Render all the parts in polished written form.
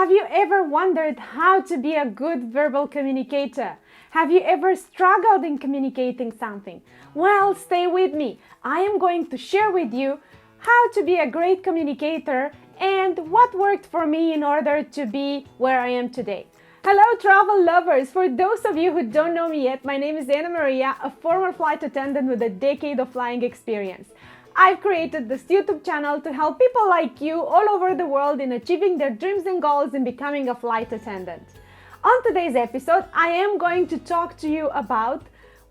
Have you ever wondered how to be a good verbal communicator? Have you ever struggled in communicating something? Well, stay with me. I am going to share with you how to be a great communicator and what worked for me in order to be where I am today. Hello travel lovers! For those of you who don't know me yet, my name is Anna Maria, a former flight attendant with a decade of flying experience. I've created this YouTube channel to help people like you all over the world in achieving their dreams and goals in becoming a flight attendant. On today's episode, I am going to talk to you about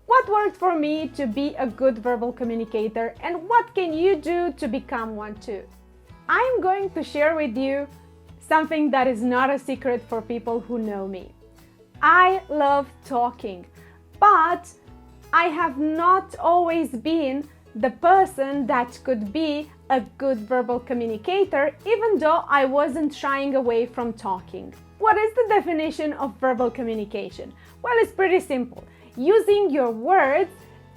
what worked for me to be a good verbal communicator and what can you do to become one too. I am going to share with you something that is not a secret for people who know me. I love talking, but I have not always been the person that could be a good verbal communicator, even though I wasn't shying away from talking. What is the definition of verbal communication? Well, it's pretty simple. Using your words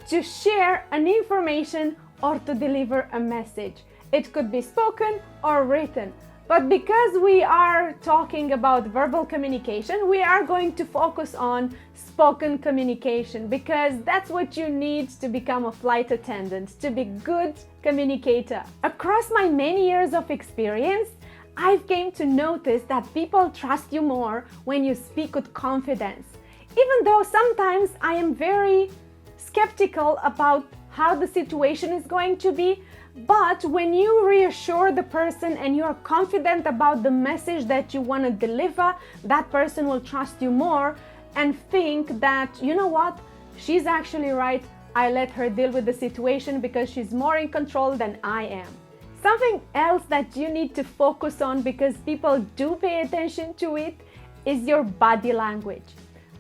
to share an information or to deliver a message. It could be spoken or written. But because we are talking about verbal communication, we are going to focus on spoken communication because that's what you need to become a flight attendant, to be a good communicator. Across my many years of experience, I've came to notice that people trust you more when you speak with confidence. Even though sometimes I am very skeptical about how the situation is going to be, but when you reassure the person and you are confident about the message that you want to deliver, that person will trust you more and think that, you know what, she's actually right. I let her deal with the situation because she's more in control than I am. Something else that you need to focus on, because people do pay attention to it, is your body language.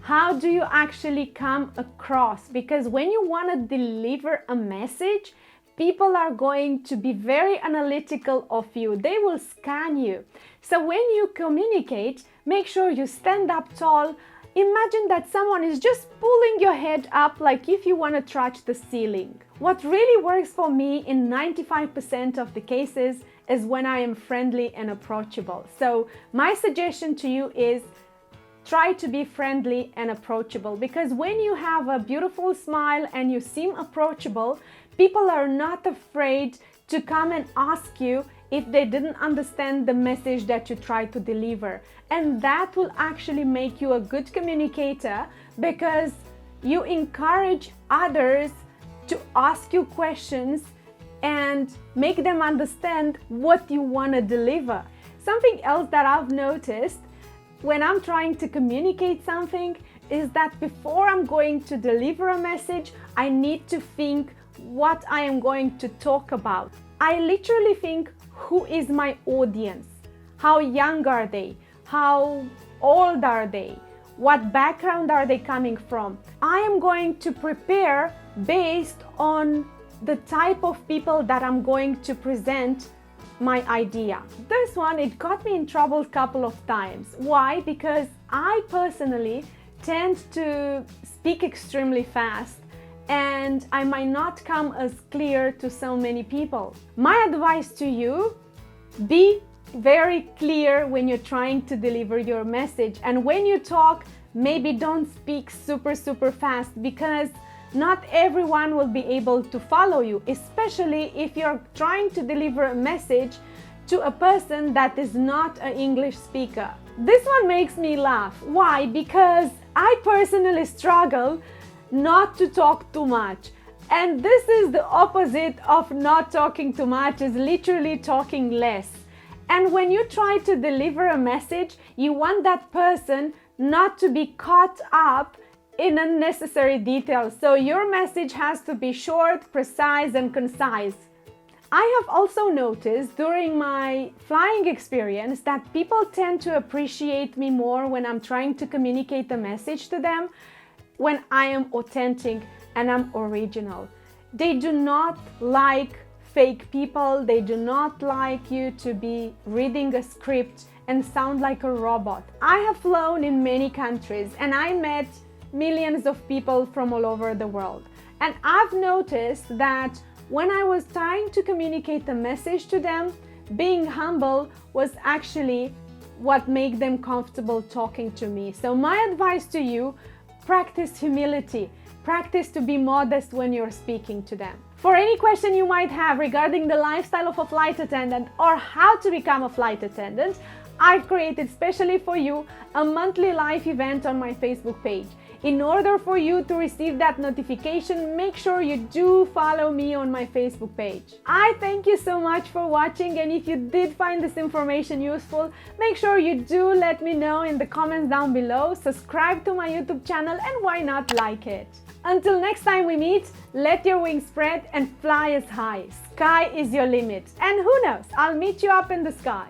How do you actually come across? Because when you want to deliver a message, people are going to be very analytical of you. They will scan you. So when you communicate, make sure you stand up tall. Imagine that someone is just pulling your head up like if you want to touch the ceiling. What really works for me in 95% of the cases is when I am friendly and approachable. So my suggestion to you is try to be friendly and approachable, because when you have a beautiful smile and you seem approachable, people are not afraid to come and ask you if they didn't understand the message that you try to deliver. And that will actually make you a good communicator because you encourage others to ask you questions and make them understand what you want to deliver. Something else that I've noticed when I'm trying to communicate something is that before I'm going to deliver a message, I need to think what I am going to talk about. I literally think, who is my audience? How young are they? How old are they? What background are they coming from? I am going to prepare based on the type of people that I'm going to present my idea. This one, it got me in trouble a couple of times. Why? Because I personally tend to speak extremely fast and I might not come as clear to so many people. My advice to you, be very clear when you're trying to deliver your message, and when you talk, maybe don't speak super fast, because not everyone will be able to follow you, especially if you're trying to deliver a message to a person that is not an English speaker. This one makes me laugh. Why? Because I personally struggle not to talk too much. And this is the opposite of not talking too much, is literally talking less. And when you try to deliver a message, you want that person not to be caught up in unnecessary details. So your message has to be short, precise, and concise. I have also noticed during my flying experience that people tend to appreciate me more when I'm trying to communicate a message to them, when I am authentic and I'm original. They do not like fake people. They do not like you to be reading a script and sound like a robot. I have flown in many countries and I met millions of people from all over the world. And I've noticed that when I was trying to communicate a message to them, being humble was actually what makes them comfortable talking to me. So my advice to you, practice humility. Practice to be modest when you're speaking to them. For any question you might have regarding the lifestyle of a flight attendant or how to become a flight attendant, I've created specially for you a monthly live event on my Facebook page. In order for you to receive that notification, make sure you do follow me on my Facebook page. I thank you so much for watching, and if you did find this information useful, make sure you do let me know in the comments down below, subscribe to my YouTube channel, and why not like it. Until next time we meet, let your wings spread and fly as high. Sky is your limit. And who knows, I'll meet you up in the sky.